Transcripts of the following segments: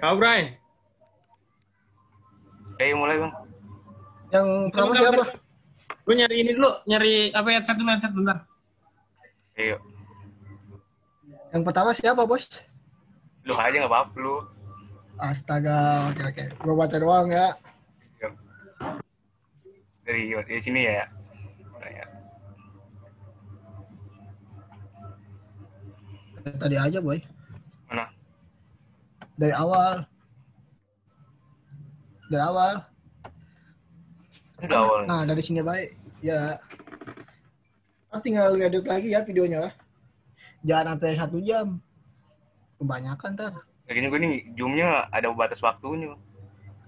Kau Bray. Mulai bang. Yang pertama siapa? Gue nyari ini dulu, nyari apa headset bentar. Ayo. Yang pertama siapa, Bos? Lu aja nggak apa-apa lu. Astaga, oke. Gue baca doang ya. Dari sini ya. Tadi aja, Boy. Mana? Dari awal. Udah awal. Nah, dari sini baik. Ya. Tinggal edit lagi ya videonya. Jangan sampai 1 jam. Kebanyakan ntar. Kayak gini gue nih zoomnya ada batas waktunya.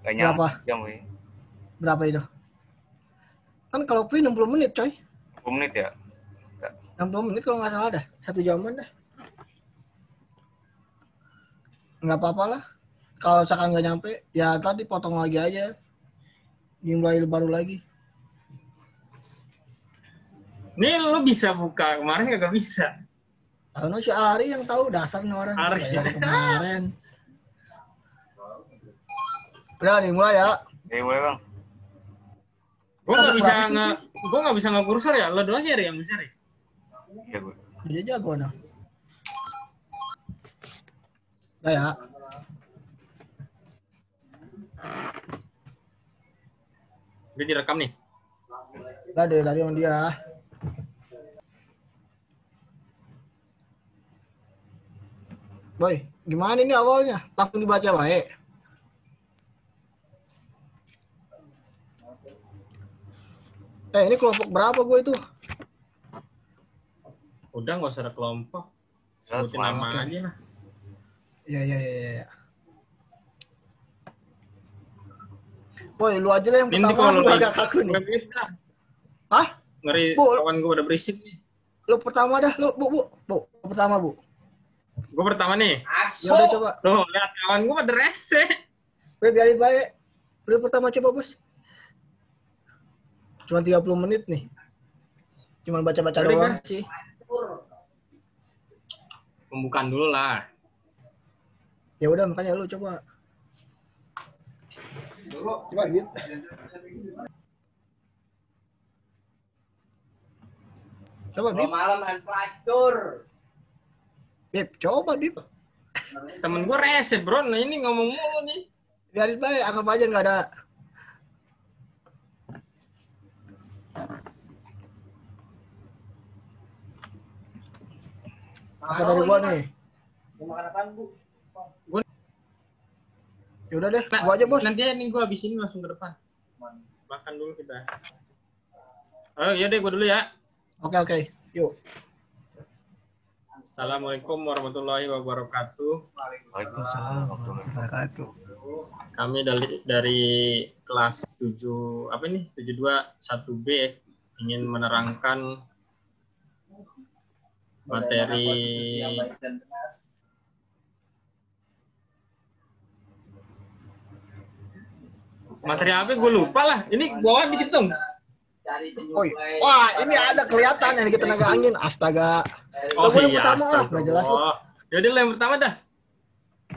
Gak Berapa? jam gue. Berapa itu? Kan kalau free 60 menit, coy. 10 menit ya? 60 menit kalau nggak salah dah. 1 jaman dah. Nggak apa-apa lah. Kalau misalkan nggak nyampe, ya tadi potong lagi aja. Dimulai baru lagi. Ini lo bisa buka, kemarin nggak bisa. Tahu si Ari yang tahu dasarnya orang. Ari. Kemarin. Udah nih mulai ya. Mulai bang. Gue nggak bisa nge-cursor ya. Lo doang ya yang bisa ya. Iya gue. Dia jago nah. Udah ya. Udah direkam nih. Udah deh tadi sama dia. Boy, gimana ini awalnya? Langsung dibaca baik. Ini kelompok berapa gue itu? Udah nggak usah ada kelompok. Sebutin nama aja lah. Iya. Boy, lu aja lah yang Ini pertama. Lu agak kaku nih. Hah? Ngeri, kawan gue udah berisik nih. Lu pertama dah, lu bu. Pertama, Bu. Gue pertama nih. Ya udah coba. Tuh, lihat kawan gue pada rese. Biarin baik. Lu pertama coba, Bos. Cuma 30 menit nih. Cuma baca-baca doang sih. Pembukaan dulu lah. Ya udah makanya lu coba. Coba gitu. Coba Bib. Malam main pelacur. Bib, coba Bib. Temen gue rese bro, nah ini ngomong mulu nih. Biarin baik, anggap aja nggak ada. Apa dari gua nih? Mau makan apaan, Bu? Ya udah deh, gua aja, Bos. Nanti nih gua habis ini langsung ke depan. Makan dulu kita. Oh, iya deh, gua dulu ya. Oke. Yuk. Assalamualaikum warahmatullahi wabarakatuh. Waalaikumsalam warahmatullahi wabarakatuh. Kami dari kelas 7 apa nih? 721B ingin menerangkan materi apa gue lupa lah. Ini bawaan dikit dong. Oh, wah, ini ada kelihatan yang kita tenaga angin. Astaga. Oh iya, astaga. nggak jelas loh. Jadi yang pertama dah.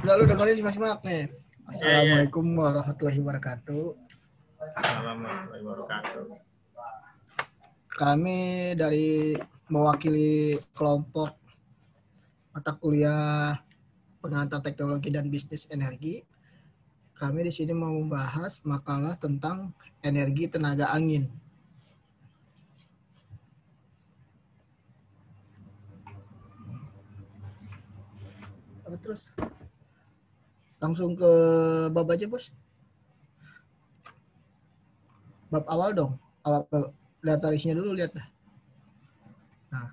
Lalu dengerin simak-simak nih. Assalamualaikum warahmatullahi wabarakatuh. Assalamualaikum warahmatullahi wabarakatuh. Kami dari mewakili kelompok mata kuliah pengantar teknologi dan bisnis energi. Kami di sini mau membahas makalah tentang energi tenaga angin. Apa terus? Langsung ke bab aja, Bos. Bab awal dong. Awal lihat tarisnya dulu, lihat dah. Nah.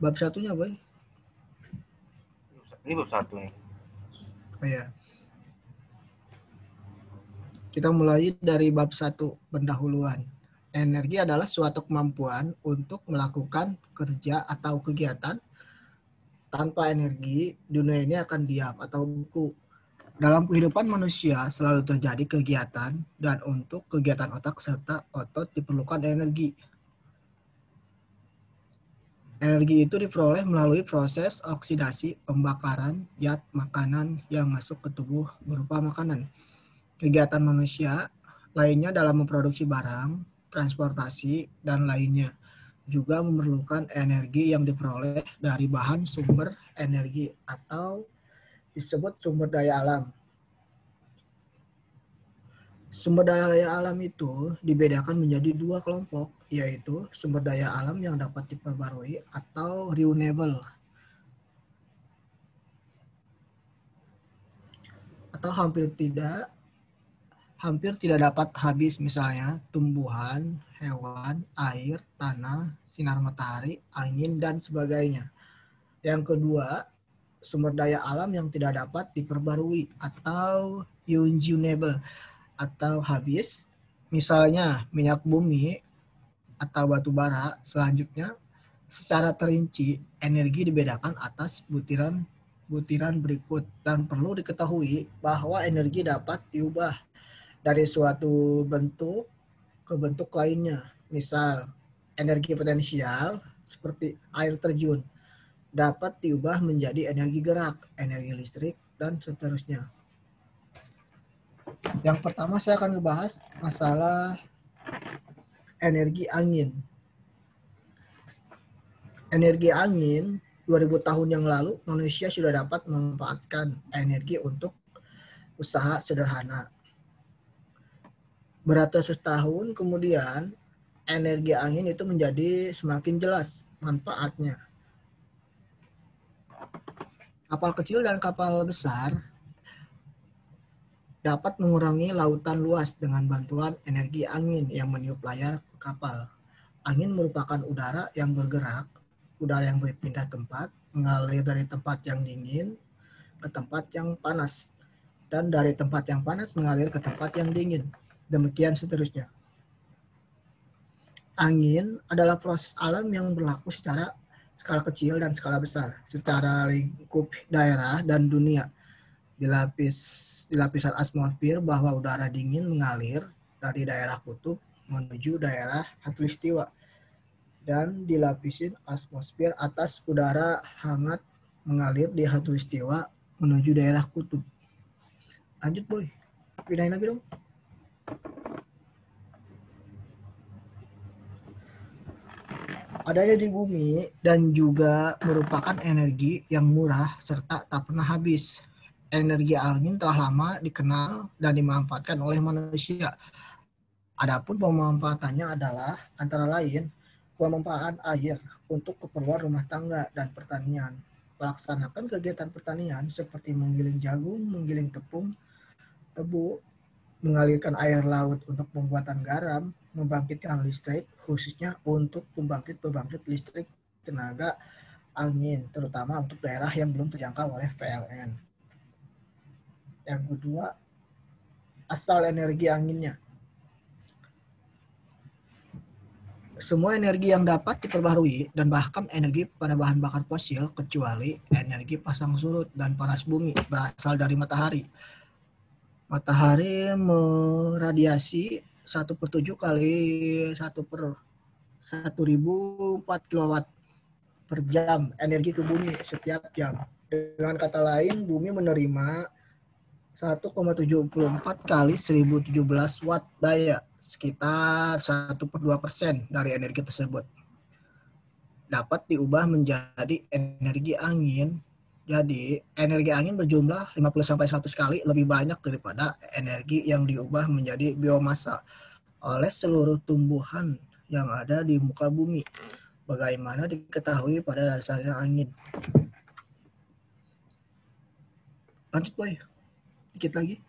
Bab satunya, Boy. Ini bab 1 nih. Oh ya. Kita mulai dari bab 1, pendahuluan. Energi adalah suatu kemampuan untuk melakukan kerja atau kegiatan. Tanpa energi, dunia ini akan diam atau beku. Dalam kehidupan manusia selalu terjadi kegiatan dan untuk kegiatan otak serta otot diperlukan energi. Energi itu diperoleh melalui proses oksidasi, pembakaran zat makanan yang masuk ke tubuh berupa makanan. Kegiatan manusia lainnya dalam memproduksi barang, transportasi, dan lainnya juga memerlukan energi yang diperoleh dari bahan sumber energi atau disebut sumber daya alam. Sumber daya alam itu dibedakan menjadi dua kelompok, yaitu sumber daya alam yang dapat diperbarui atau renewable, atau hampir tidak dapat habis, misalnya tumbuhan, hewan, air, tanah, sinar matahari, angin, dan sebagainya. Yang kedua, sumber daya alam yang tidak dapat diperbarui atau renewable atau habis, misalnya minyak bumi atau batu bara. Selanjutnya, secara terinci, energi dibedakan atas butiran berikut, dan perlu diketahui bahwa energi dapat diubah dari suatu bentuk ke bentuk lainnya. Misal, energi potensial seperti air terjun dapat diubah menjadi energi gerak, energi listrik, dan seterusnya. Yang pertama saya akan membahas masalah energi angin. Energi angin, 2000 tahun yang lalu manusia sudah dapat memanfaatkan energi untuk usaha sederhana. Beratus tahun kemudian, energi angin itu menjadi semakin jelas manfaatnya. Kapal kecil dan kapal besar dapat mengurangi lautan luas dengan bantuan energi angin yang meniup layar ke kapal. Angin merupakan udara yang bergerak, udara yang berpindah tempat, mengalir dari tempat yang dingin ke tempat yang panas, dan dari tempat yang panas mengalir ke tempat yang dingin. Demikian seterusnya. Angin adalah proses alam yang berlaku secara skala kecil dan skala besar, secara lingkup daerah dan dunia. Di lapisan atmosfer bahwa udara dingin mengalir dari daerah kutub menuju daerah khatulistiwa, dan di lapisan atmosfer atas udara hangat mengalir di khatulistiwa menuju daerah kutub. Lanjut boy, pindahin lagi dong. Adanya di bumi dan juga merupakan energi yang murah serta tak pernah habis. Energi angin telah lama dikenal dan dimanfaatkan oleh manusia. Adapun pemanfaatannya adalah antara lain pemanfaatan air untuk keperluan rumah tangga dan pertanian, melaksanakan kegiatan pertanian seperti menggiling jagung, menggiling tepung, tebu, mengalirkan air laut untuk pembuatan garam, membangkitkan listrik, khususnya untuk pembangkit listrik tenaga angin, terutama untuk daerah yang belum terjangkau oleh PLN. Yang kedua, asal energi anginnya. Semua energi yang dapat diperbaharui dan bahkan energi pada bahan bakar fosil kecuali energi pasang surut dan panas bumi berasal dari matahari. Matahari meradiasi 1/7 kali 1/1004 kW per jam energi ke bumi setiap jam. Dengan kata lain, bumi menerima 1,74 kali 1017 watt daya, sekitar 1/2% dari energi tersebut dapat diubah menjadi energi angin. Jadi, energi angin berjumlah 50-100 kali lebih banyak daripada energi yang diubah menjadi biomasa oleh seluruh tumbuhan yang ada di muka bumi. Bagaimana diketahui pada dasarnya angin. Lanjut boy, dikit lagi.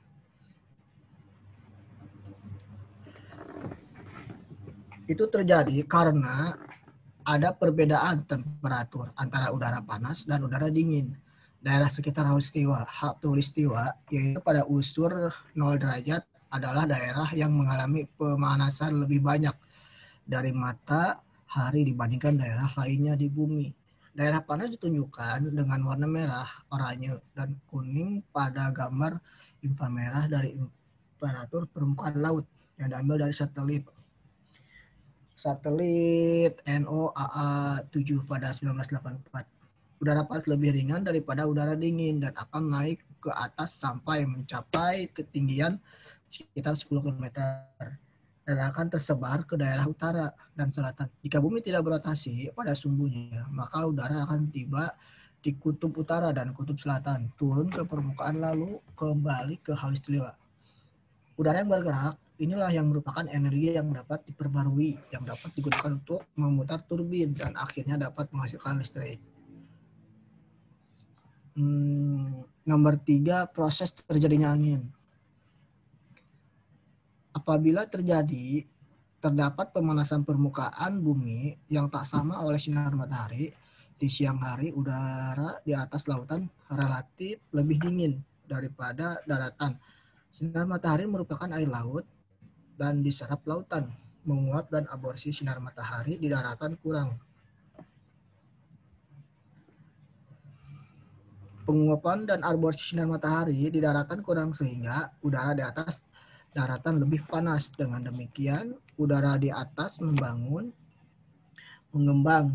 Itu terjadi karena ada perbedaan temperatur antara udara panas dan udara dingin. Daerah sekitar khatulistiwa, yaitu pada unsur 0 derajat, adalah daerah yang mengalami pemanasan lebih banyak dari matahari dibandingkan daerah lainnya di bumi. Daerah panas ditunjukkan dengan warna merah, oranye, dan kuning pada gambar inframerah dari temperatur permukaan laut yang diambil dari satelit. satelit NOAA 7 pada 1984. Udara panas lebih ringan daripada udara dingin dan akan naik ke atas sampai mencapai ketinggian sekitar 10 km dan akan tersebar ke daerah utara dan selatan. Jika bumi tidak berotasi pada sumbunya, maka udara akan tiba di kutub utara dan kutub selatan, turun ke permukaan lalu kembali ke khatulistiwa. Udara yang bergerak inilah yang merupakan energi yang dapat diperbarui, yang dapat digunakan untuk memutar turbin dan akhirnya dapat menghasilkan listrik. Nomor 3, proses terjadinya angin. Apabila terdapat pemanasan permukaan bumi yang tak sama oleh sinar matahari, di siang hari udara di atas lautan relatif lebih dingin daripada daratan. Sinar matahari merupakan air laut dan diserap lautan, menguap dan aborsi sinar matahari di daratan kurang. Penguapan dan aborsi sinar matahari di daratan kurang sehingga udara di atas daratan lebih panas. Dengan demikian, udara di atas mengembang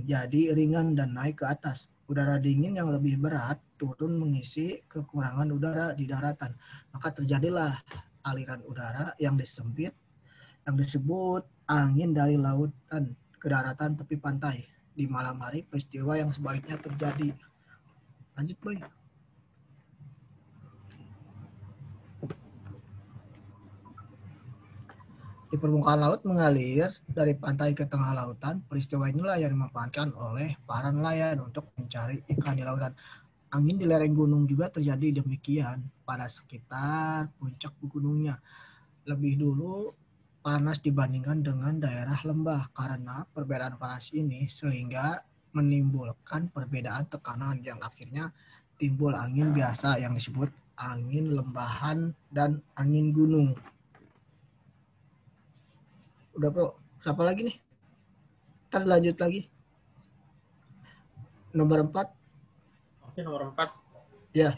jadi ringan dan naik ke atas. Udara dingin yang lebih berat turun mengisi kekurangan udara di daratan. Maka terjadilah aliran udara yang disebut angin dari lautan ke daratan tepi pantai. Di malam hari peristiwa yang sebaliknya terjadi. Lanjut, Boy. Di permukaan laut mengalir dari pantai ke tengah lautan. Peristiwa inilah yang dimanfaatkan oleh para nelayan untuk mencari ikan di lautan. Angin di lereng gunung juga terjadi demikian pada sekitar puncak gunungnya. Lebih dulu panas dibandingkan dengan daerah lembah. Karena perbedaan panas ini sehingga menimbulkan perbedaan tekanan yang akhirnya timbul angin biasa yang disebut angin lembahan dan angin gunung. Udah, Bro. Siapa lagi nih? Ntar lanjut lagi. Nomor 4. Oke, nomor 4. Ya.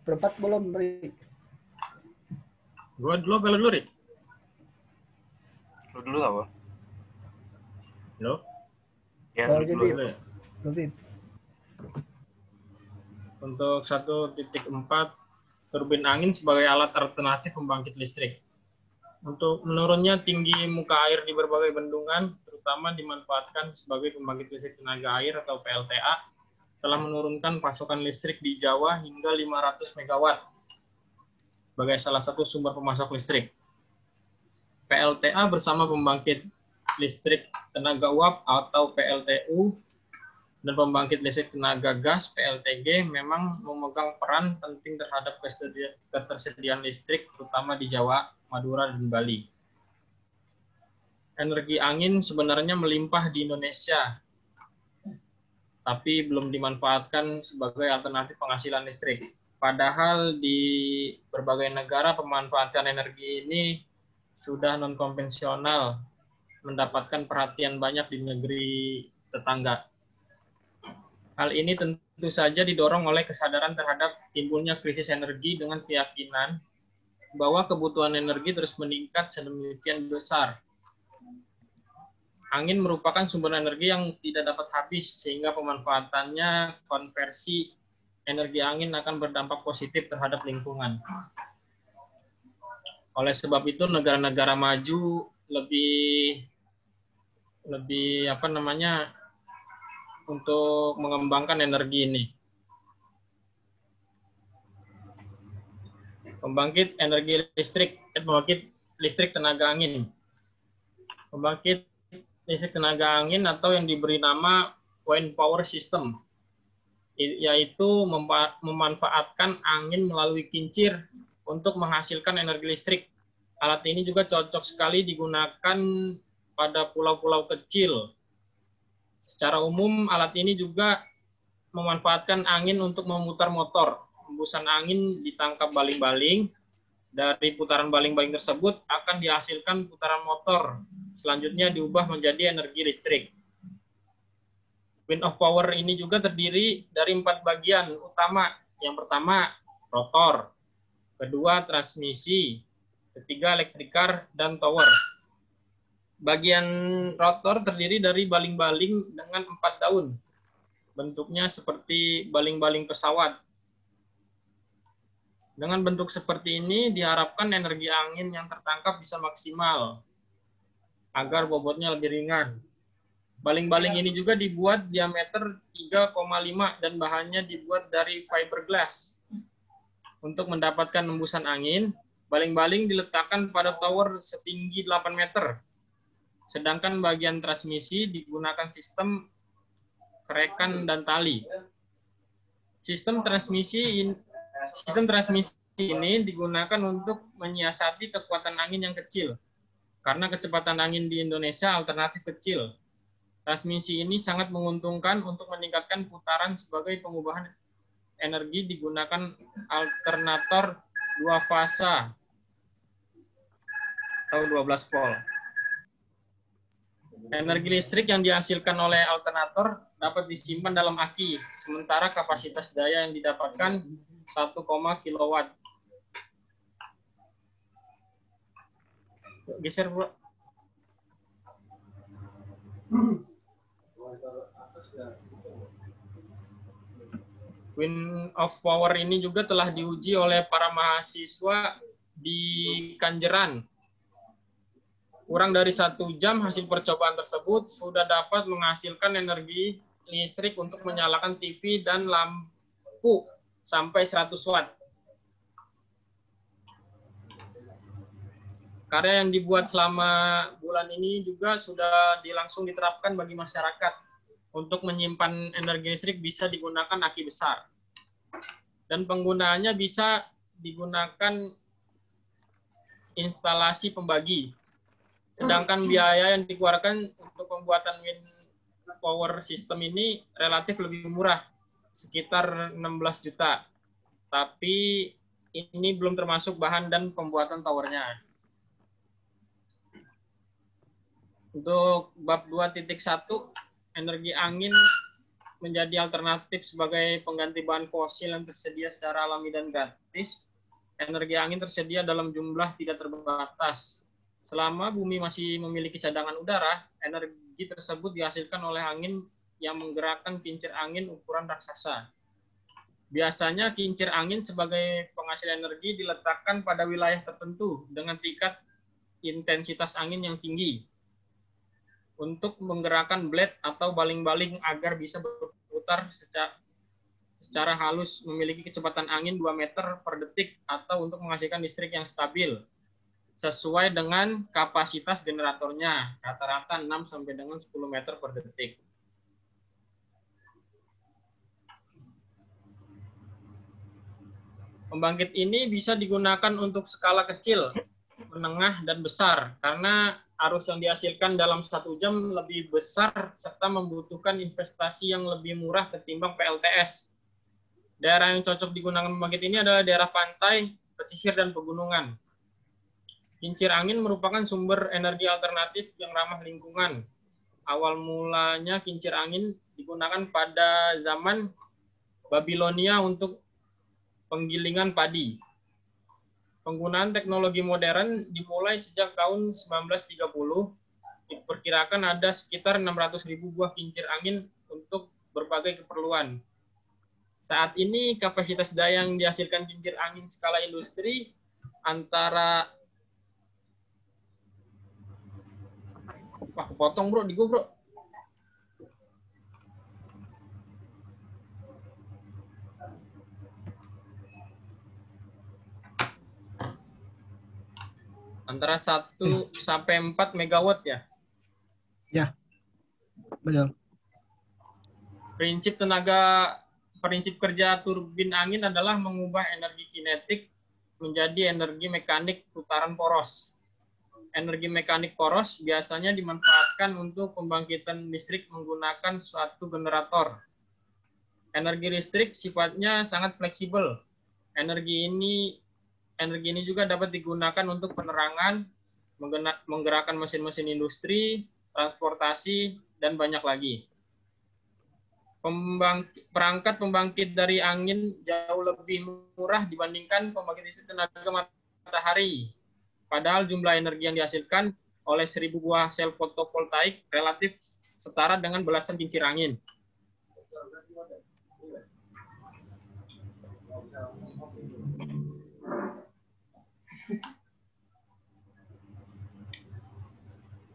Berempat belum, Bri. Gua dulu apa lu dulu, Rik? Lu dulu apa? Lo? Ya, Oh, lu jadi dulu. Dulu ya. lebih. Untuk 1.4, turbin angin sebagai alat alternatif pembangkit listrik. Untuk menurunnya tinggi muka air di berbagai bendungan, terutama dimanfaatkan sebagai pembangkit listrik tenaga air atau PLTA, telah menurunkan pasokan listrik di Jawa hingga 500 MW sebagai salah satu sumber pemasok listrik. PLTA bersama pembangkit listrik tenaga uap atau PLTU dan pembangkit listrik tenaga gas PLTG memang memegang peran penting terhadap ketersediaan listrik terutama di Jawa, Madura, dan Bali. Energi angin sebenarnya melimpah di Indonesia, tapi belum dimanfaatkan sebagai alternatif penghasilan listrik. Padahal di berbagai negara pemanfaatan energi ini sudah non-konvensional, mendapatkan perhatian banyak di negeri tetangga. Hal ini tentu saja didorong oleh kesadaran terhadap timbulnya krisis energi dengan keyakinan bahwa kebutuhan energi terus meningkat sedemikian besar. Angin merupakan sumber energi yang tidak dapat habis, sehingga pemanfaatannya konversi energi angin akan berdampak positif terhadap lingkungan. Oleh sebab itu, negara-negara maju lebih untuk mengembangkan energi ini. Pembangkit listrik tenaga angin. Pembangkit listrik tenaga angin atau yang diberi nama wind power system, yaitu memanfaatkan angin melalui kincir untuk menghasilkan energi listrik. Alat ini juga cocok sekali digunakan pada pulau-pulau kecil. Secara umum, alat ini juga memanfaatkan angin untuk memutar motor. Hembusan angin ditangkap baling-baling. Dari putaran baling-baling tersebut akan dihasilkan putaran motor. Selanjutnya diubah menjadi energi listrik. Wind of power ini juga terdiri dari 4 bagian utama. Yang pertama, rotor. Kedua, transmisi. Ketiga, elektrikar dan tower. Bagian rotor terdiri dari baling-baling dengan 4 daun. Bentuknya seperti baling-baling pesawat. Dengan bentuk seperti ini diharapkan energi angin yang tertangkap bisa maksimal agar bobotnya lebih ringan. Baling-baling ini juga dibuat diameter 3,5 dan bahannya dibuat dari fiberglass. Untuk mendapatkan hembusan angin, baling-baling diletakkan pada tower setinggi 8 meter. Sedangkan bagian transmisi digunakan sistem kerekan dan tali. Sistem transmisi ini digunakan untuk menyiasati kekuatan angin yang kecil. Karena kecepatan angin di Indonesia alternatif kecil. Transmisi ini sangat menguntungkan untuk meningkatkan putaran sebagai pengubahan energi digunakan alternator 2 fasa atau 12 volt. Energi listrik yang dihasilkan oleh alternator dapat disimpan dalam aki, sementara kapasitas daya yang didapatkan 1, kW. Geser, Bro. Wind of power ini juga telah diuji oleh para mahasiswa di Kanjeran. Kurang dari 1 jam hasil percobaan tersebut sudah dapat menghasilkan energi listrik untuk menyalakan TV dan lampu sampai 100 watt. Karya yang dibuat selama bulan ini juga sudah langsung diterapkan bagi masyarakat. Untuk menyimpan energi listrik bisa digunakan aki besar. Dan penggunaannya bisa digunakan instalasi pembagi. Sedangkan biaya yang dikeluarkan untuk pembuatan wind power system ini relatif lebih murah, sekitar 16 juta. Tapi ini belum termasuk bahan dan pembuatan towernya. Untuk bab 2.1, energi angin menjadi alternatif sebagai pengganti bahan fosil yang tersedia secara alami dan gratis. Energi angin tersedia dalam jumlah tidak terbatas. Selama bumi masih memiliki cadangan udara, energi tersebut dihasilkan oleh angin yang menggerakkan kincir angin ukuran raksasa. Biasanya kincir angin sebagai penghasil energi diletakkan pada wilayah tertentu dengan tingkat intensitas angin yang tinggi untuk menggerakkan blade atau baling-baling agar bisa berputar secara halus, memiliki kecepatan angin 2 meter per detik atau untuk menghasilkan listrik yang stabil sesuai dengan kapasitas generatornya, rata-rata 6 sampai dengan 10 meter per detik. Pembangkit ini bisa digunakan untuk skala kecil, menengah, dan besar karena arus yang dihasilkan dalam 1 jam lebih besar serta membutuhkan investasi yang lebih murah ketimbang PLTS. Daerah yang cocok digunakan pembangkit ini adalah daerah pantai, pesisir, dan pegunungan. Kincir angin merupakan sumber energi alternatif yang ramah lingkungan. Awal mulanya kincir angin digunakan pada zaman Babilonia untuk penggilingan padi. Penggunaan teknologi modern dimulai sejak tahun 1930. Diperkirakan ada sekitar 600.000 buah kincir angin untuk berbagai keperluan. Saat ini kapasitas daya yang dihasilkan kincir angin skala industri antara kepotong bro, di gua bro. Antara 1 sampai 4 megawatt ya? Ya, betul. Prinsip kerja turbin angin adalah mengubah energi kinetik menjadi energi mekanik putaran poros. Energi mekanik poros biasanya dimanfaatkan untuk pembangkitan listrik menggunakan suatu generator. Energi listrik sifatnya sangat fleksibel. Energi ini juga dapat digunakan untuk penerangan, menggerakkan mesin-mesin industri, transportasi, dan banyak lagi. Perangkat pembangkit dari angin jauh lebih murah dibandingkan pembangkit listrik tenaga matahari. Padahal jumlah energi yang dihasilkan oleh 1000 buah sel fotovoltaik relatif setara dengan belasan kincir angin.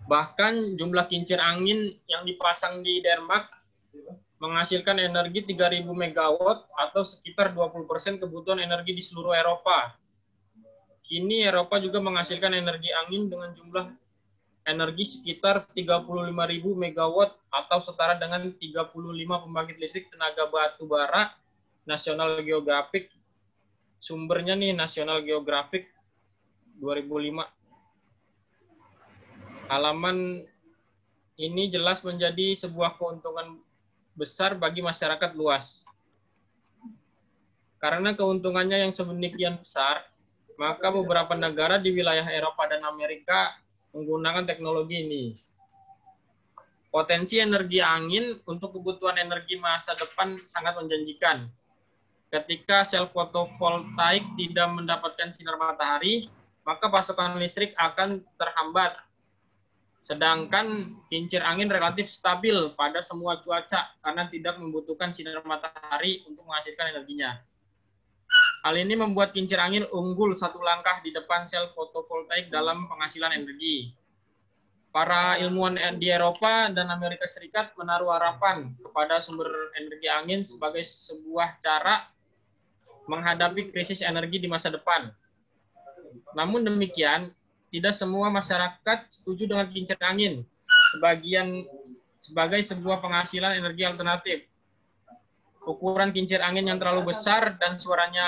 Bahkan jumlah kincir angin yang dipasang di Denmark menghasilkan energi 3.000 megawatt atau sekitar 20% kebutuhan energi di seluruh Eropa. Kini Eropa juga menghasilkan energi angin dengan jumlah energi sekitar 35.000 megawatt atau setara dengan 35 pembangkit listrik tenaga batu bara. National Geographic, sumbernya nih National Geographic 2005. Halaman ini jelas menjadi sebuah keuntungan besar bagi masyarakat luas. Karena keuntungannya yang sedemikian besar, maka beberapa negara di wilayah Eropa dan Amerika menggunakan teknologi ini. Potensi energi angin untuk kebutuhan energi masa depan sangat menjanjikan. Ketika sel fotovoltaik tidak mendapatkan sinar matahari, maka pasokan listrik akan terhambat. Sedangkan kincir angin relatif stabil pada semua cuaca karena tidak membutuhkan sinar matahari untuk menghasilkan energinya. Hal ini membuat kincir angin unggul satu langkah di depan sel fotovoltaik dalam penghasilan energi. Para ilmuwan di Eropa dan Amerika Serikat menaruh harapan kepada sumber energi angin sebagai sebuah cara menghadapi krisis energi di masa depan. Namun demikian, tidak semua masyarakat setuju dengan kincir angin sebagai sebuah penghasilan energi alternatif. Ukuran kincir angin yang terlalu besar dan suaranya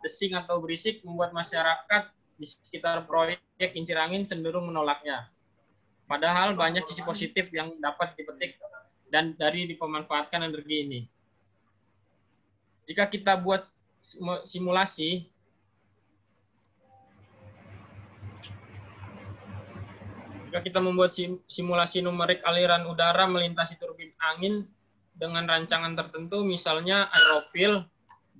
desing atau berisik membuat masyarakat di sekitar proyek kincir angin cenderung menolaknya. Padahal banyak sisi positif yang dapat dipetik dan dari dipemanfaatkan energi ini. Jika kita buat simulasi, jika kita membuat simulasi numerik aliran udara melintasi turbin angin dengan rancangan tertentu, misalnya aerofil,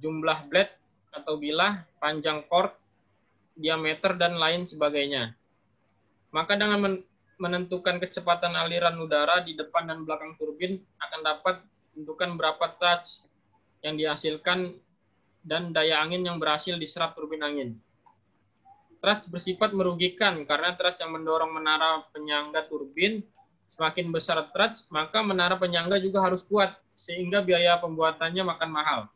jumlah blade atau bilah, panjang cord, diameter, dan lain sebagainya. Maka dengan menentukan kecepatan aliran udara di depan dan belakang turbin akan dapat menentukan berapa thrust yang dihasilkan dan daya angin yang berhasil diserap turbin angin. Thrust bersifat merugikan karena thrust yang mendorong menara penyangga turbin. Semakin besar thrust, maka menara penyangga juga harus kuat, sehingga biaya pembuatannya makan mahal.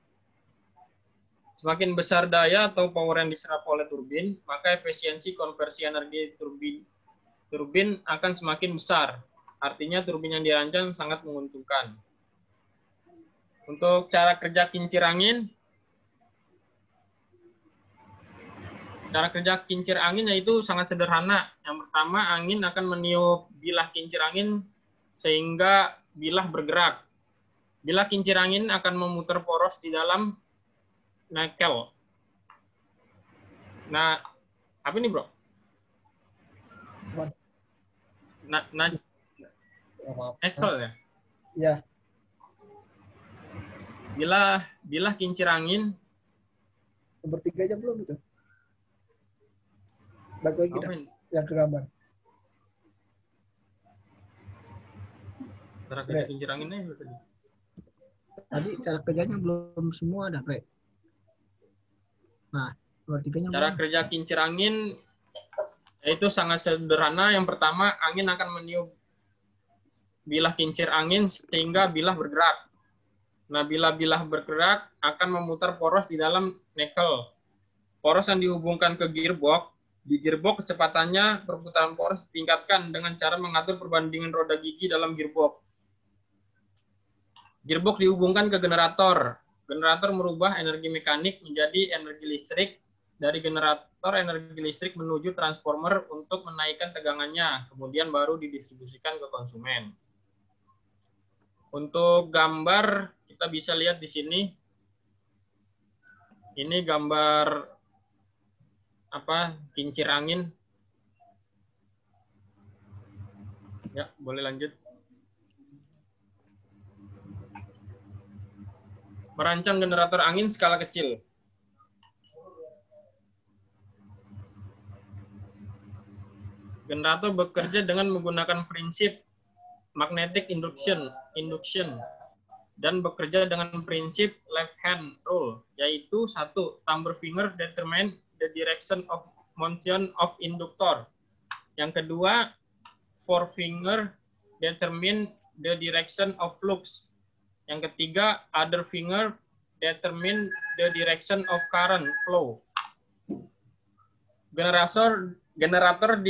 Semakin besar daya atau power yang diserap oleh turbin, maka efisiensi konversi energi turbin akan semakin besar. Artinya turbin yang dirancang sangat menguntungkan. Untuk cara kerja kincir angin, yaitu sangat sederhana. Yang pertama, angin akan meniup bilah kincir angin sehingga bilah bergerak. Bilah kincir angin akan memutar poros di dalam nacelle. Nah, apa ini, bro? Nacelle ya? Ya. Bilah kincir angin. Nomor 3 aja belum itu. Balik lagi dah, yang ke gambar. Cara kerja kincir anginnya tadi. Tadi cara kerjanya belum semua dah, Pre. Nah, nomor 3-nya cara belum. kerja kincir angin itu sangat sederhana. Yang pertama, angin akan meniup bilah kincir angin sehingga bilah bergerak. Nah, bila bilah bergerak akan memutar poros di dalam nacelle. Poros yang dihubungkan ke gearbox. Di gearbox kecepatannya perputaran poros ditingkatkan dengan cara mengatur perbandingan roda gigi dalam gearbox. Gearbox dihubungkan ke generator. Generator merubah energi mekanik menjadi energi listrik. Dari generator energi listrik menuju transformer untuk menaikkan tegangannya, kemudian baru didistribusikan ke konsumen. Untuk gambar kita bisa lihat di sini. Ini gambar kincir angin. Ya, boleh lanjut. Merancang generator angin skala kecil. Generator bekerja dengan menggunakan prinsip magnetic induction dan bekerja dengan prinsip left hand rule, yaitu 1. Thumb finger determine the direction of motion of inductor. Yang kedua, forefinger determine the direction of flux. Yang ketiga, other finger determine the direction of current flow. Generator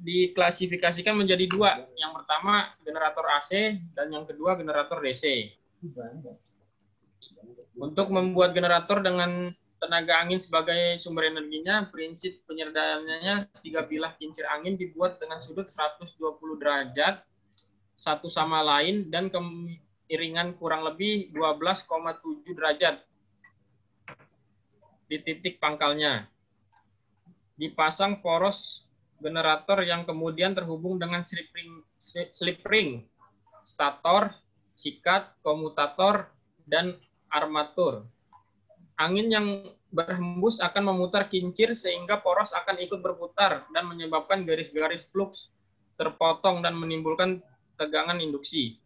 diklasifikasikan menjadi 2. Yang pertama generator AC dan yang kedua generator DC. Untuk membuat generator dengan tenaga angin sebagai sumber energinya, prinsip penyerdaannya 3 bilah kincir angin dibuat dengan sudut 120 derajat satu sama lain dan kemiringan kurang lebih 12,7 derajat di titik pangkalnya. Dipasang poros generator yang kemudian terhubung dengan slip ring, stator, sikat, komutator, dan armatur. Angin yang berhembus akan memutar kincir sehingga poros akan ikut berputar dan menyebabkan garis-garis flux terpotong dan menimbulkan tegangan induksi.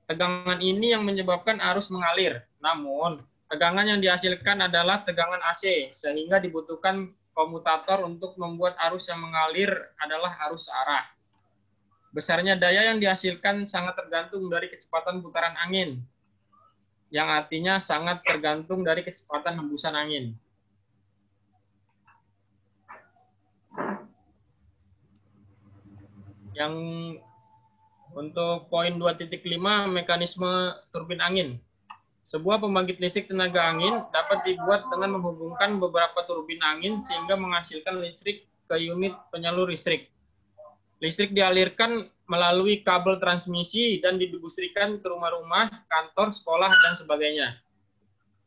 Tegangan ini yang menyebabkan arus mengalir. Namun, tegangan yang dihasilkan adalah tegangan AC, sehingga dibutuhkan komutator untuk membuat arus yang mengalir adalah arus searah. Besarnya daya yang dihasilkan sangat tergantung dari kecepatan putaran angin, yang artinya sangat tergantung dari kecepatan hembusan angin. Yang untuk poin 2.5, mekanisme turbin angin. Sebuah pembangkit listrik tenaga angin dapat dibuat dengan menghubungkan beberapa turbin angin sehingga menghasilkan listrik ke unit penyalur listrik. Listrik dialirkan melalui kabel transmisi dan didistribusikan ke rumah-rumah, kantor, sekolah, dan sebagainya.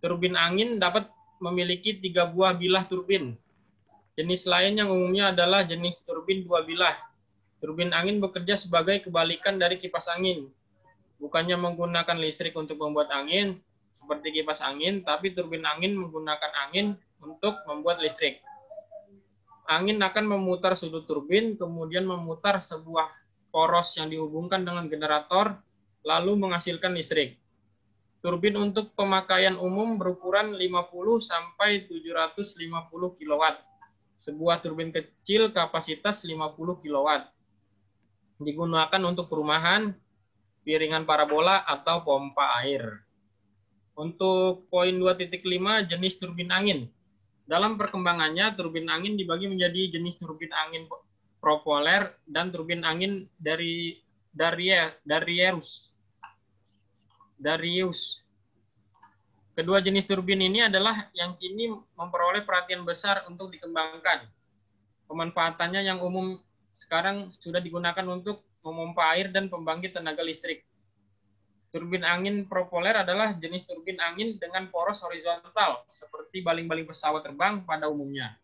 Turbin angin dapat memiliki 3 buah bilah turbin. Jenis lain yang umumnya adalah jenis turbin 2 bilah. Turbin angin bekerja sebagai kebalikan dari kipas angin. Bukannya menggunakan listrik untuk membuat angin, seperti kipas angin, tapi turbin angin menggunakan angin untuk membuat listrik. Angin akan memutar sudut turbin, kemudian memutar sebuah poros yang dihubungkan dengan generator, lalu menghasilkan listrik. Turbin untuk pemakaian umum berukuran 50 sampai 750 kW. Sebuah turbin kecil kapasitas 50 kW. Digunakan untuk perumahan, piringan parabola, atau pompa air. Untuk poin 2.5, jenis turbin angin. Dalam perkembangannya, turbin angin dibagi menjadi jenis turbin angin propoler dan turbin angin dari Darius. Kedua jenis turbin ini adalah yang kini memperoleh perhatian besar untuk dikembangkan. Pemanfaatannya yang umum sekarang sudah digunakan untuk memompa air dan pembangkit tenaga listrik. Turbin angin propoler adalah jenis turbin angin dengan poros horizontal, seperti baling-baling pesawat terbang pada umumnya.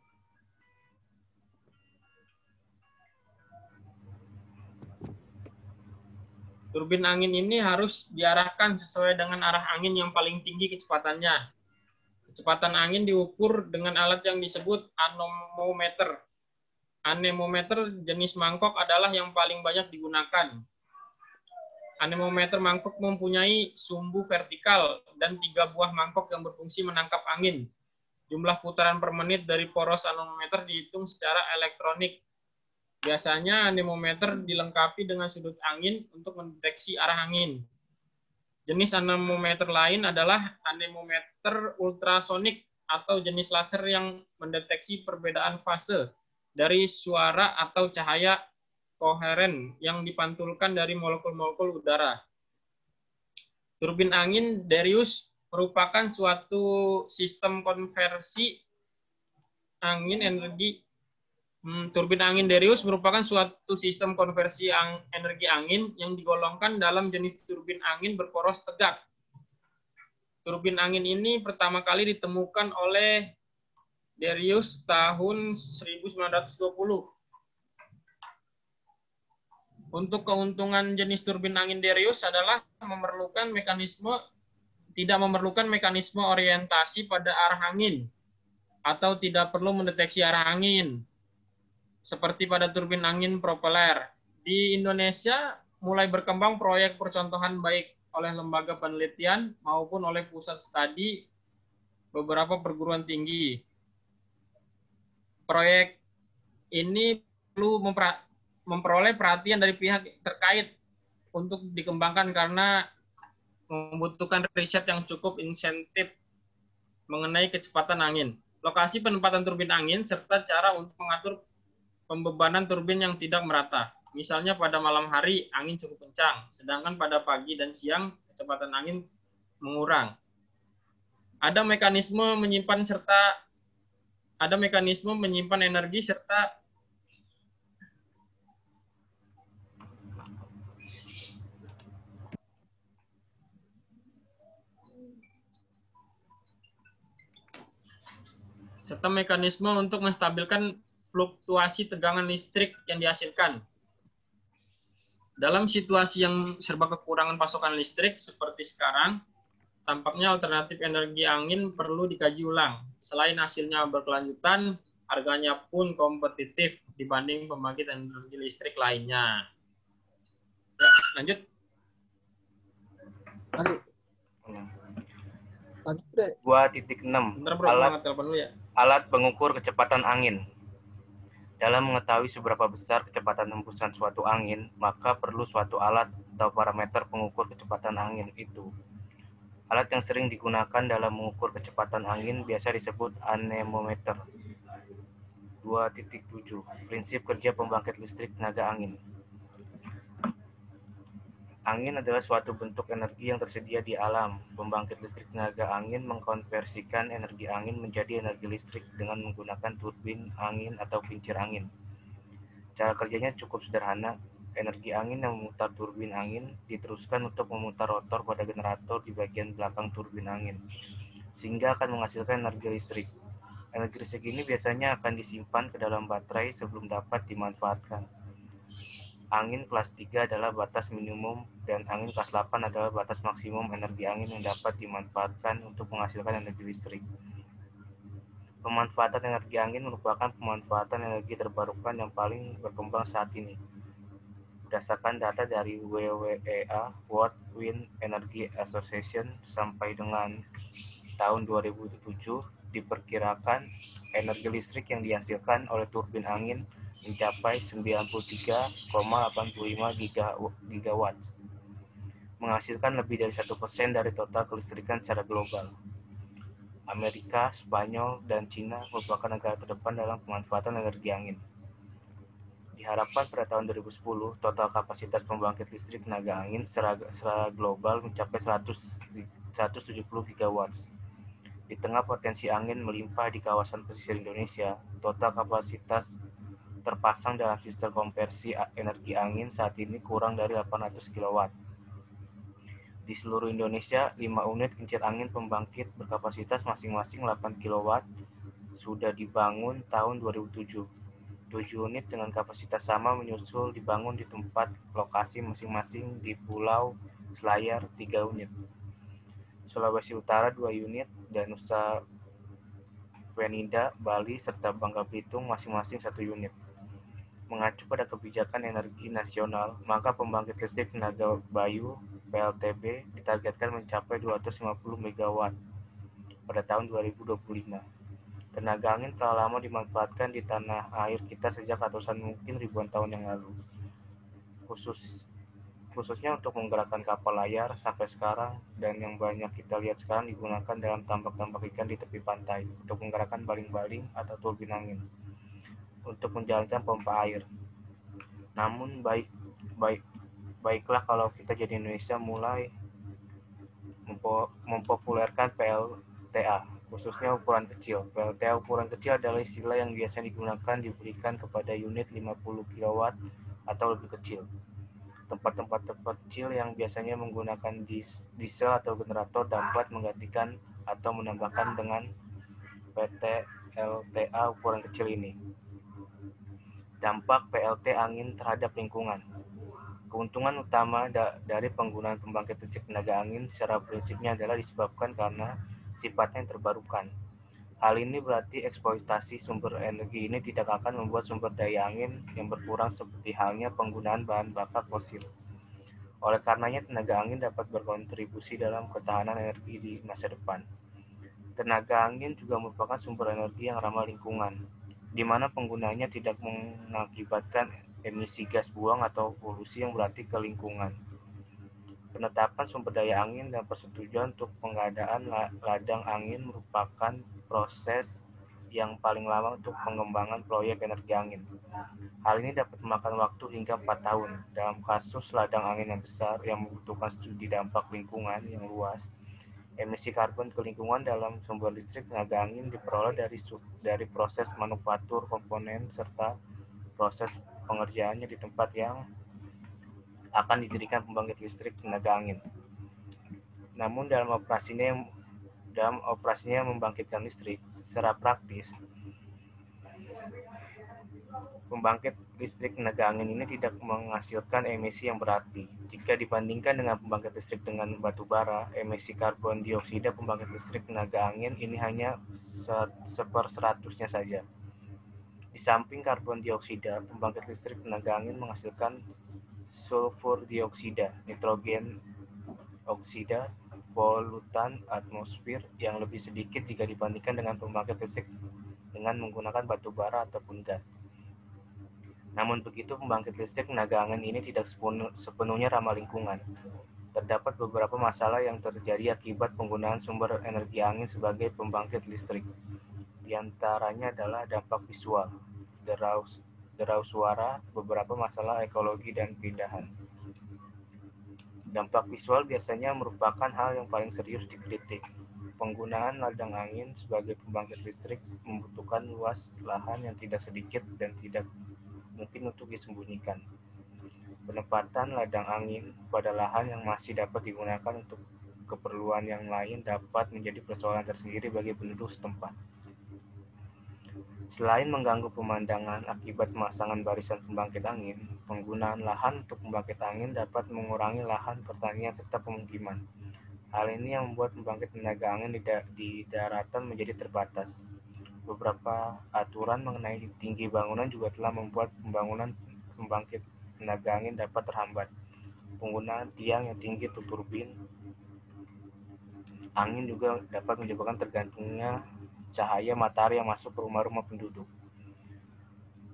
Turbin angin ini harus diarahkan sesuai dengan arah angin yang paling tinggi kecepatannya. Kecepatan angin diukur dengan alat yang disebut anemometer. Anemometer jenis mangkok adalah yang paling banyak digunakan. Anemometer mangkok mempunyai sumbu vertikal dan 3 buah mangkok yang berfungsi menangkap angin. Jumlah putaran per menit dari poros anemometer dihitung secara elektronik. Biasanya anemometer dilengkapi dengan sudut angin untuk mendeteksi arah angin. Jenis anemometer lain adalah anemometer ultrasonik atau jenis laser yang mendeteksi perbedaan fase dari suara atau cahaya koheren yang dipantulkan dari molekul-molekul udara. Turbin angin Darius merupakan suatu sistem konversi angin energi. Turbin angin Darius merupakan suatu sistem konversi energi angin yang digolongkan dalam jenis turbin angin berporos tegak. Turbin angin ini pertama kali ditemukan oleh Darius tahun 1920. Untuk keuntungan jenis turbin angin Darius adalah tidak memerlukan mekanisme orientasi pada arah angin atau tidak perlu mendeteksi arah angin. seperti pada turbin angin propeller. Di Indonesia mulai berkembang proyek percontohan baik oleh lembaga penelitian maupun oleh pusat studi beberapa perguruan tinggi. Proyek ini perlu memperoleh perhatian dari pihak terkait untuk dikembangkan karena membutuhkan riset yang cukup insentif mengenai kecepatan angin, lokasi penempatan turbin angin, serta cara untuk mengatur pembebanan turbin yang tidak merata. Misalnya pada malam hari angin cukup kencang, sedangkan pada pagi dan siang kecepatan angin mengurang. Ada mekanisme menyimpan energi serta mekanisme untuk menstabilkan fluktuasi tegangan listrik yang dihasilkan. Dalam situasi yang serba kekurangan pasokan listrik seperti sekarang, tampaknya alternatif energi angin perlu dikaji ulang. Selain hasilnya berkelanjutan, harganya pun kompetitif dibanding pembangkit energi listrik lainnya. Ya, lanjut. Lanjut deh. 2.6 Bentar bro, banget telepon dulu ya. Alat pengukur kecepatan angin. Dalam mengetahui seberapa besar kecepatan hembusan suatu angin, maka perlu suatu alat atau parameter pengukur kecepatan angin itu. Alat yang sering digunakan dalam mengukur kecepatan angin biasa disebut anemometer. 2.7 Prinsip kerja pembangkit listrik tenaga angin. Angin adalah suatu bentuk energi yang tersedia di alam. Pembangkit listrik tenaga angin mengkonversikan energi angin menjadi energi listrik dengan menggunakan turbin angin atau kincir angin. Cara kerjanya cukup sederhana. Energi angin yang memutar turbin angin diteruskan untuk memutar rotor pada generator di bagian belakang turbin angin, sehingga akan menghasilkan energi listrik. Energi listrik ini biasanya akan disimpan ke dalam baterai sebelum dapat dimanfaatkan. Angin kelas 3 adalah batas minimum dan angin kelas 8 adalah batas maksimum energi angin yang dapat dimanfaatkan untuk menghasilkan energi listrik. Pemanfaatan energi angin merupakan pemanfaatan energi terbarukan yang paling berkembang saat ini. Berdasarkan data dari WWEA World Wind Energy Association sampai dengan tahun 2007, diperkirakan energi listrik yang dihasilkan oleh turbin angin mencapai 93,85 gigawatt, menghasilkan lebih dari 1% dari total kelistrikan secara global. Amerika, Spanyol, dan Cina merupakan negara terdepan dalam pemanfaatan energi angin. Diharapkan pada tahun 2010, total kapasitas pembangkit listrik tenaga angin secara global mencapai 170 gigawatt. Di tengah potensi angin melimpah di kawasan pesisir Indonesia, total kapasitas terpasang dalam sistem konversi energi angin saat ini kurang dari 800 kW. Di seluruh Indonesia, 5 unit kincir angin pembangkit berkapasitas masing-masing 8 kW sudah dibangun tahun 2007. 7 unit dengan kapasitas sama menyusul dibangun di tempat lokasi masing-masing di Pulau Selayar 3 unit, Sulawesi Utara 2 unit, dan Nusa Penida, Bali, serta Bangka Belitung masing-masing 1 unit. Mengacu pada kebijakan energi nasional, maka pembangkit listrik tenaga bayu (PLTB) ditargetkan mencapai 250 MW pada tahun 2025. Tenaga angin telah lama dimanfaatkan di tanah air kita sejak ratusan mungkin ribuan tahun yang lalu. Khususnya untuk menggerakkan kapal layar sampai sekarang, dan yang banyak kita lihat sekarang digunakan dalam tambak-tambak ikan di tepi pantai untuk menggerakkan baling-baling atau turbin angin untuk menjalankan pompa air. Namun baiklah kalau kita jadi Indonesia mulai mempopulerkan PLTA, khususnya ukuran kecil. PLTA ukuran kecil adalah istilah yang biasa diberikan kepada unit 50 kW atau lebih kecil. Tempat-tempat kecil yang biasanya menggunakan diesel atau generator dapat menggantikan atau menambahkan dengan PLTA ukuran kecil ini. Dampak PLT angin terhadap lingkungan. Keuntungan utama dari penggunaan pembangkit listrik tenaga angin secara prinsipnya adalah disebabkan karena sifatnya yang terbarukan. Hal ini berarti eksploitasi sumber energi ini tidak akan membuat sumber daya angin yang berkurang seperti halnya penggunaan bahan bakar fosil. Oleh karenanya, tenaga angin dapat berkontribusi dalam ketahanan energi di masa depan. Tenaga angin juga merupakan sumber energi yang ramah lingkungan, di mana penggunanya tidak mengakibatkan emisi gas buang atau polusi yang berarti ke lingkungan. Penetapan sumber daya angin dan persetujuan untuk pengadaan ladang angin merupakan proses yang paling lama untuk pengembangan proyek energi angin. Hal ini dapat memakan waktu hingga 4 tahun. Dalam kasus ladang angin yang besar yang membutuhkan studi dampak lingkungan yang luas, emisi karbon ke lingkungan dalam sumber listrik tenaga angin diperoleh dari proses manufaktur komponen serta proses pengerjaannya di tempat yang akan didirikan pembangkit listrik tenaga angin. Namun dalam operasinya membangkitkan listrik secara praktis, pembangkit listrik tenaga angin ini tidak menghasilkan emisi yang berarti. Jika dibandingkan dengan pembangkit listrik dengan batu bara, emisi karbon dioksida pembangkit listrik tenaga angin ini hanya 1/100-nya saja. Di samping karbon dioksida, pembangkit listrik tenaga angin menghasilkan sulfur dioksida, nitrogen oksida, polutan atmosfer yang lebih sedikit jika dibandingkan dengan pembangkit listrik dengan menggunakan batu bara ataupun gas. Namun begitu, pembangkit listrik tenaga angin ini tidak sepenuhnya ramah lingkungan. Terdapat beberapa masalah yang terjadi akibat penggunaan sumber energi angin sebagai pembangkit listrik. Di antaranya adalah dampak visual, derau suara, beberapa masalah ekologi dan keindahan. Dampak visual biasanya merupakan hal yang paling serius dikritik. Penggunaan ladang angin sebagai pembangkit listrik membutuhkan luas lahan yang tidak sedikit dan tidak mungkin untuk disembunyikan. Penempatan ladang angin pada lahan yang masih dapat digunakan untuk keperluan yang lain dapat menjadi persoalan tersendiri bagi penduduk setempat. Selain mengganggu pemandangan akibat pemasangan barisan pembangkit angin, penggunaan lahan untuk pembangkit angin dapat mengurangi lahan pertanian serta pemukiman. Hal ini yang membuat pembangkit tenaga angin di daratan menjadi terbatas. Beberapa aturan mengenai tinggi bangunan juga telah membuat pembangunan pembangkit tenaga angin dapat terhambat. Penggunaan tiang yang tinggi untuk turbin angin juga dapat menyebabkan tergantungnya cahaya matahari yang masuk ke rumah-rumah penduduk.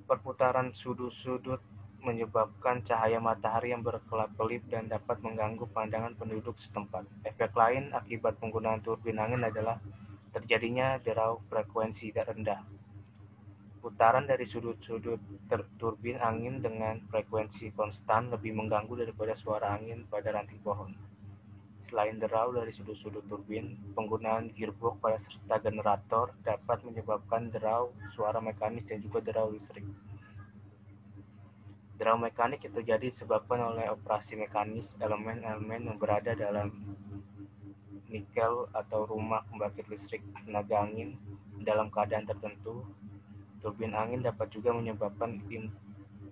Perputaran sudut-sudut menyebabkan cahaya matahari yang berkelap-kelip dan dapat mengganggu pandangan penduduk setempat. Efek lain akibat penggunaan turbin angin adalah terjadinya derau frekuensi rendah. Putaran dari sudut-sudut turbin angin dengan frekuensi konstan lebih mengganggu daripada suara angin pada ranting pohon. Selain derau dari sudut-sudut turbin, penggunaan gearbox pada serta generator dapat menyebabkan derau suara mekanis dan juga derau listrik. Derau mekanik yang terjadi disebabkan oleh operasi mekanis elemen-elemen yang berada dalam nikel atau rumah pembangkit listrik tenaga angin dalam keadaan tertentu. Turbin angin dapat juga menyebabkan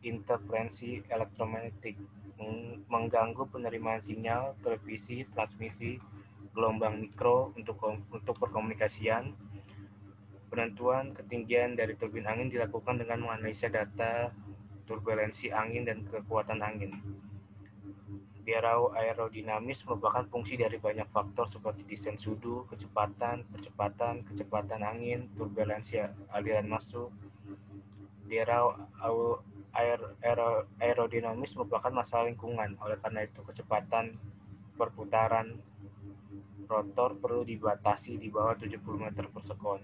interferensi elektromagnetik, mengganggu penerimaan sinyal, televisi, transmisi, gelombang mikro untuk perkomunikasian. Penentuan ketinggian dari turbin angin dilakukan dengan menganalisa data turbulensi angin dan kekuatan angin. Derau aerodinamis merupakan fungsi dari banyak faktor seperti desain sudu, kecepatan angin, turbulensi aliran masuk. Derau aerodinamis merupakan masalah lingkungan. Oleh karena itu, kecepatan perputaran rotor perlu dibatasi di bawah 70 meter per sekon.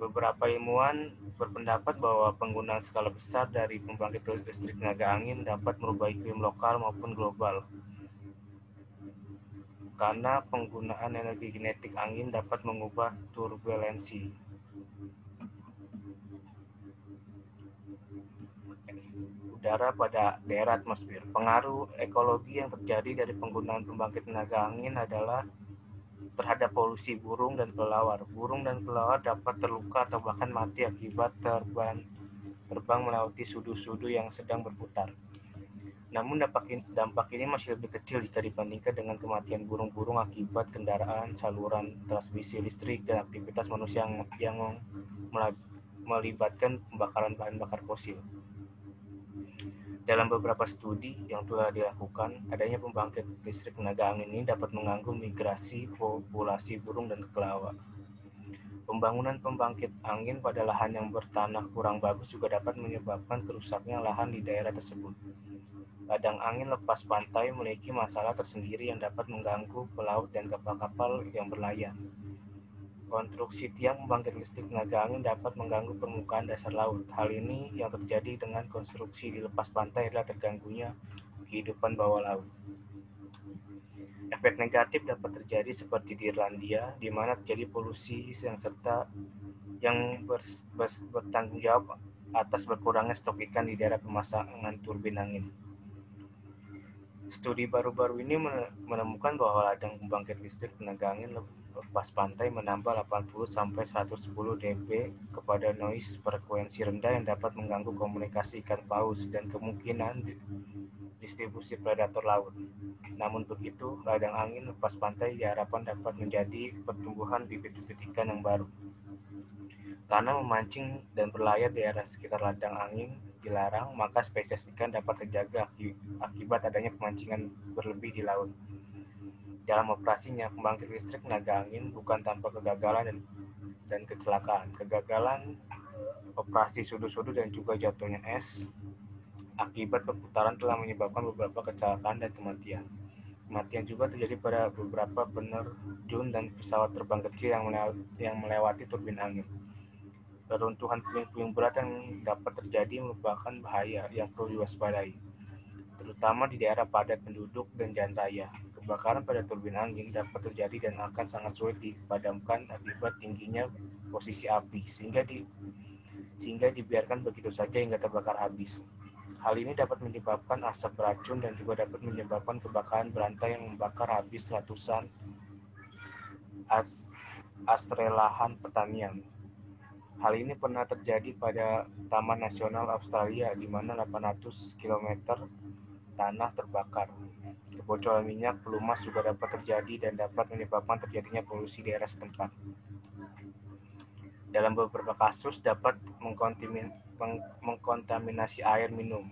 Beberapa ilmuwan berpendapat bahwa penggunaan skala besar dari pembangkit listrik tenaga angin dapat merubah iklim lokal maupun global. Karena penggunaan energi kinetik angin dapat mengubah turbulensi udara pada daerah atmosfer. Pengaruh ekologi yang terjadi dari penggunaan pembangkit tenaga angin adalah terhadap polusi burung dan kelelawar. Burung dan kelelawar dapat terluka atau bahkan mati akibat terbang melewati sudu-sudu yang sedang berputar. Namun dampak ini masih lebih kecil jika dibandingkan dengan kematian burung-burung akibat kendaraan, saluran transmisi listrik, dan aktivitas manusia yang melibatkan pembakaran bahan bakar fosil. Dalam beberapa studi yang telah dilakukan, adanya pembangkit listrik tenaga angin ini dapat mengganggu migrasi populasi burung dan kelelawar. Pembangunan pembangkit angin pada lahan yang bertanah kurang bagus juga dapat menyebabkan kerusaknya lahan di daerah tersebut. Ladang angin lepas pantai memiliki masalah tersendiri yang dapat mengganggu pelaut dan kapal-kapal yang berlayar. Konstruksi tiang pembangkit listrik tenaga angin dapat mengganggu permukaan dasar laut. Hal ini yang terjadi dengan konstruksi di lepas pantai adalah terganggunya kehidupan bawah laut. Efek negatif dapat terjadi seperti di Irlandia, di mana terjadi polusi yang bertanggung jawab atas berkurangnya stok ikan di daerah pemasangan turbin angin. Studi baru-baru ini menemukan bahwa ladang pembangkit listrik tenaga angin lepas pantai menambah 80-110 dB kepada noise frekuensi rendah yang dapat mengganggu komunikasi ikan paus dan kemungkinan distribusi predator laut. Namun begitu, ladang angin lepas pantai diharapkan dapat menjadi pertumbuhan bibit-bibit ikan yang baru. Karena memancing dan berlayar di area sekitar ladang angin dilarang, maka spesies ikan dapat terjaga akibat adanya pemancingan berlebih di laut. Dalam operasinya, pembangkit listrik tenaga angin bukan tanpa kegagalan dan kecelakaan. Kegagalan operasi sudu-sudu dan juga jatuhnya es akibat perputaran telah menyebabkan beberapa kecelakaan dan kematian. Kematian juga terjadi pada beberapa penerjun dan pesawat terbang kecil yang melewati turbin angin. Reruntuhan puing-puing berat yang dapat terjadi merupakan bahaya yang perlu diwaspadai, terutama di daerah padat penduduk dan jalan raya. Kebakaran pada turbin angin dapat terjadi dan akan sangat sulit dipadamkan akibat tingginya posisi api, sehingga dibiarkan begitu saja hingga terbakar habis. Hal ini dapat menyebabkan asap beracun dan juga dapat menyebabkan kebakaran berantai yang membakar habis ratusan area lahan pertanian. Hal ini pernah terjadi pada Taman Nasional Australia, di mana 800 km tanah terbakar. Kebocoran minyak pelumas juga dapat terjadi dan dapat menyebabkan terjadinya polusi daerah setempat. Dalam beberapa kasus dapat mengkontaminasi air minum.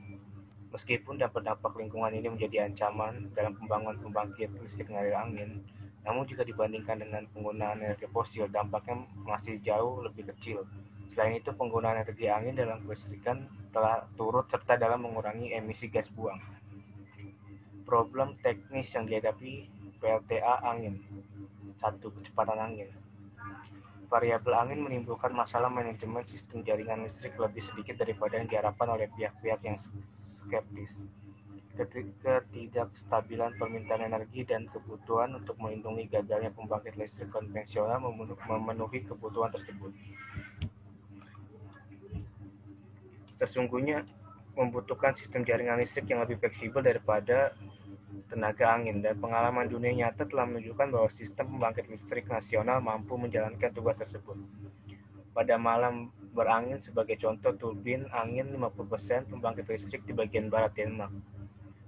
Meskipun dampak lingkungan ini menjadi ancaman dalam pembangunan pembangkit listrik tenaga angin, namun jika dibandingkan dengan penggunaan energi fosil, dampaknya masih jauh lebih kecil. Selain itu, penggunaan energi angin dalam kelistrikan telah turut serta dalam mengurangi emisi gas buang. Problem teknis yang dihadapi PLTA angin. 1. Kecepatan angin. Variabel angin menimbulkan masalah manajemen sistem jaringan listrik lebih sedikit daripada yang diharapkan oleh pihak-pihak yang skeptis. Ketidakstabilan permintaan energi dan kebutuhan untuk melindungi gagalnya pembangkit listrik konvensional memenuhi kebutuhan tersebut. Sesungguhnya membutuhkan sistem jaringan listrik yang lebih fleksibel daripada tenaga angin, dan pengalaman dunia nyata telah menunjukkan bahwa sistem pembangkit listrik nasional mampu menjalankan tugas tersebut. Pada malam berangin sebagai contoh, turbin angin 50% pembangkit listrik di bagian barat Denmark,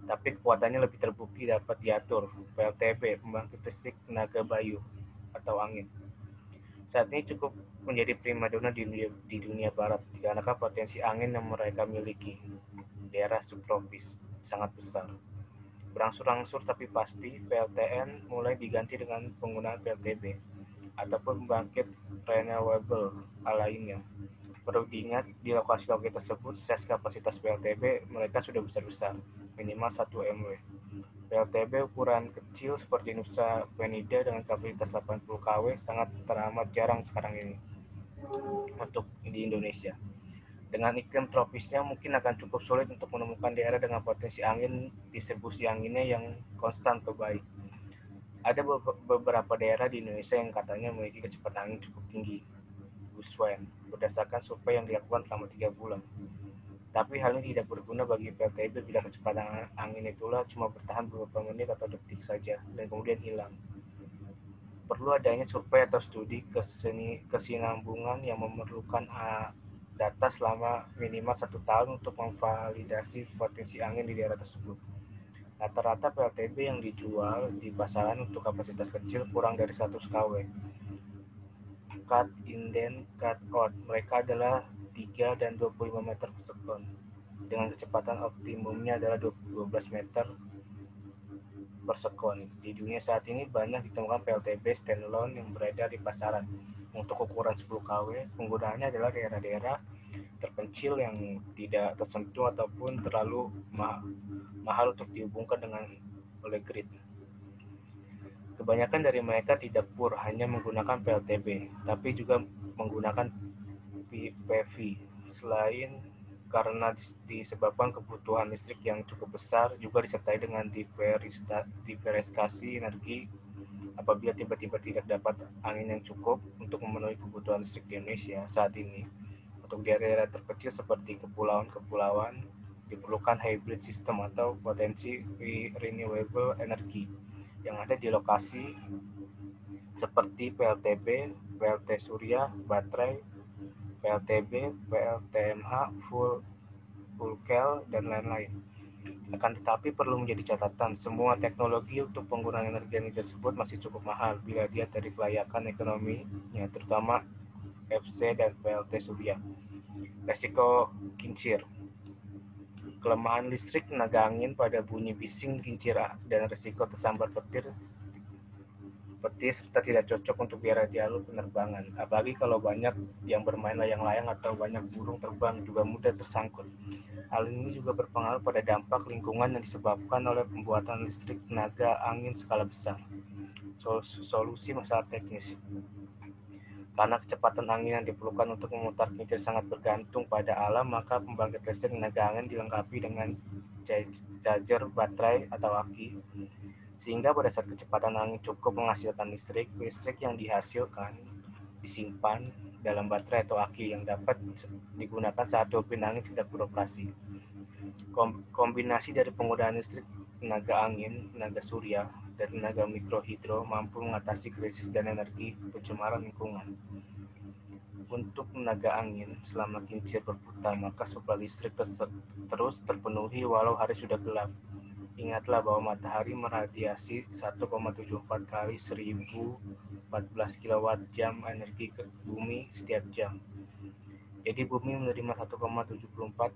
tapi kekuatannya lebih terbukti dapat diatur. PLTB, pembangkit listrik tenaga bayu atau angin, saat ini cukup menjadi primadona di dunia barat dikarenakan potensi angin yang mereka miliki. Daerah subtropis sangat besar. Berangsur-angsur tapi pasti, PLTN mulai diganti dengan penggunaan PLTB ataupun pembangkit renewable lainnya. Perlu diingat, di lokasi-lokasi tersebut size kapasitas PLTB mereka sudah besar-besar, minimal 1 MW. PLTB ukuran kecil seperti Nusa Penida dengan kapasitas 80 kW sangat teramat jarang sekarang ini untuk di Indonesia. Dengan iklim tropisnya mungkin akan cukup sulit untuk menemukan daerah dengan potensi angin distribusi anginnya yang konstan atau baik. Ada beberapa daerah di Indonesia yang katanya memiliki kecepatan angin cukup tinggi, Guswen, berdasarkan survei yang dilakukan selama 3 bulan. Tapi hal ini tidak berguna bagi PLTB bila kecepatan angin itulah cuma bertahan beberapa menit atau detik saja dan kemudian hilang. Perlu adanya survei atau studi kesinambungan yang memerlukan data selama minimal 1 tahun untuk memvalidasi potensi angin di daerah tersebut. Rata-rata PLTB yang dijual di pasaran untuk kapasitas kecil kurang dari 100 kW. Cut inden, cut out. Mereka adalah 3 dan 25 meter per sekon. Dengan kecepatan optimumnya adalah 12 meter per sekon. Di dunia saat ini banyak ditemukan PLTB standalone yang beredar di pasaran. Untuk ukuran 10 kW, penggunaannya adalah daerah-daerah terpencil yang tidak tersentuh ataupun terlalu mahal untuk dihubungkan dengan oleh grid. Kebanyakan dari mereka tidak pure hanya menggunakan PLTB, tapi juga menggunakan PV. Selain karena disebabkan kebutuhan listrik yang cukup besar, juga disertai dengan diversifikasi energi apabila tiba-tiba tidak dapat angin yang cukup untuk memenuhi kebutuhan listrik di Indonesia saat ini. Untuk daerah terkecil seperti kepulauan diperlukan hybrid system atau potensi renewable energy yang ada di lokasi seperti PLTB, PLT surya, baterai, PLTB, PLTMH, full cell, dan lain-lain. Akan tetapi perlu menjadi catatan, semua teknologi untuk penggunaan energi tersebut masih cukup mahal bila dia dari kelayakan ekonominya, terutama FC dan PLT surya. Resiko kincir. Kelemahan listrik tenaga angin pada bunyi bising kincir dan risiko tersambar petir serta tidak cocok untuk daerah jalur penerbangan. Apalagi kalau banyak yang bermain layang-layang atau banyak burung terbang juga mudah tersangkut. Hal ini juga berpengaruh pada dampak lingkungan yang disebabkan oleh pembuatan listrik tenaga angin skala besar. Solusi masalah teknis. Karena kecepatan angin yang diperlukan untuk memutar kincir sangat bergantung pada alam, maka pembangkit listrik tenaga angin dilengkapi dengan charger, baterai, atau aki. Sehingga pada saat kecepatan angin cukup menghasilkan listrik yang dihasilkan disimpan dalam baterai atau aki yang dapat digunakan saat turbin angin tidak beroperasi. Kombinasi dari penggunaan listrik tenaga angin, tenaga surya, dan tenaga mikrohidro mampu mengatasi krisis dan energi pencemaran lingkungan. Untuk tenaga angin, selama kincir berputar, maka suplai listrik terus terpenuhi walau hari sudah gelap. Ingatlah bahwa matahari meradiasi 1,74 kali 1014 kWh energi ke bumi setiap jam. Jadi bumi menerima 1,74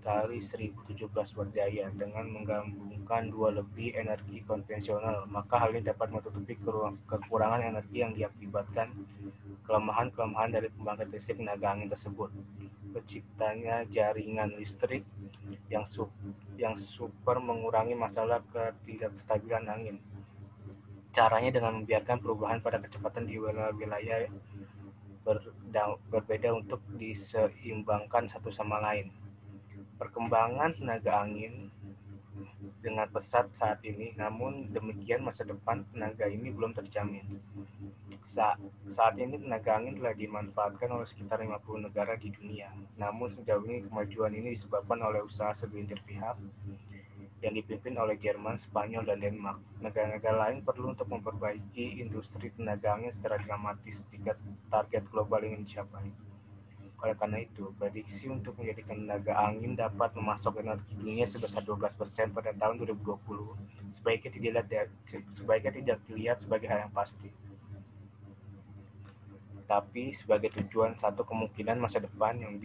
kali 1017 watt daya dengan menggabungkan 2 lebih energi konvensional, maka hal ini dapat menutupi kekurangan energi yang diakibatkan kelemahan dari pembangkit listrik tenaga angin tersebut. Terciptanya jaringan listrik yang super mengurangi masalah ketidakstabilan angin. Caranya dengan membiarkan perubahan pada kecepatan di wilayah berbeda untuk diseimbangkan satu sama lain. Perkembangan tenaga angin dengan pesat saat ini, namun demikian masa depan tenaga ini belum terjamin. Saat ini tenaga angin telah dimanfaatkan oleh sekitar 50 negara di dunia. Namun sejauh ini kemajuan ini disebabkan oleh usaha segelintir pihak yang dipimpin oleh Jerman, Spanyol, dan Denmark. Negara-negara lain perlu untuk memperbaiki industri tenaga angin secara dramatis jika target global ingin dicapai. Oleh karena itu, prediksi untuk menjadikan tenaga angin dapat memasok energi dunia sebesar 12% pada tahun 2020 sebaiknya tidak dilihat sebagai hal yang pasti, tapi sebagai tujuan satu kemungkinan masa depan yang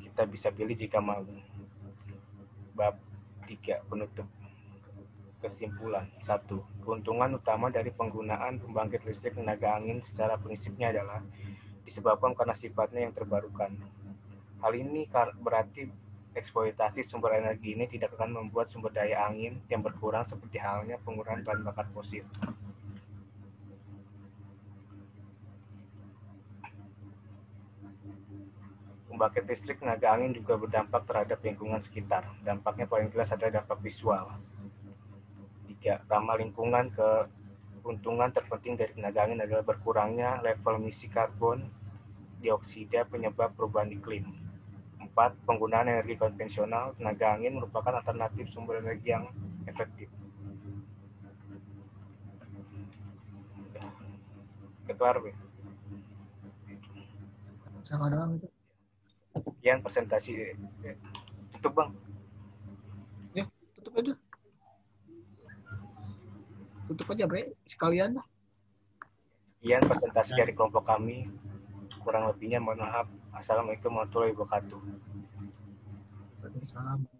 kita bisa pilih jika mau. Bab 3 penutup. Kesimpulan. 1. Keuntungan utama dari penggunaan pembangkit listrik tenaga angin secara prinsipnya adalah disebabkan karena sifatnya yang terbarukan. Hal ini berarti eksploitasi sumber energi ini tidak akan membuat sumber daya angin yang berkurang seperti halnya penggunaan bahan bakar fosil. Pembangkit listrik tenaga angin juga berdampak terhadap lingkungan sekitar. Dampaknya paling jelas adalah dampak visual. 3. Ramah lingkungan. Keuntungan terpenting dari tenaga angin adalah berkurangnya level emisi karbon dioksida penyebab perubahan iklim. 4. Penggunaan energi konvensional. Tenaga angin merupakan alternatif sumber energi yang efektif. Kelar, Sama doang itu. Sekian presentasi. Tutup Bang. Tutup aja. Tutup aja, Bre. Sekalian lah. Sekian presentasi dari kelompok kami. Kurang lebihnya mohon maaf. Assalamualaikum warahmatullahi wabarakatuh. Waalaikumsalam.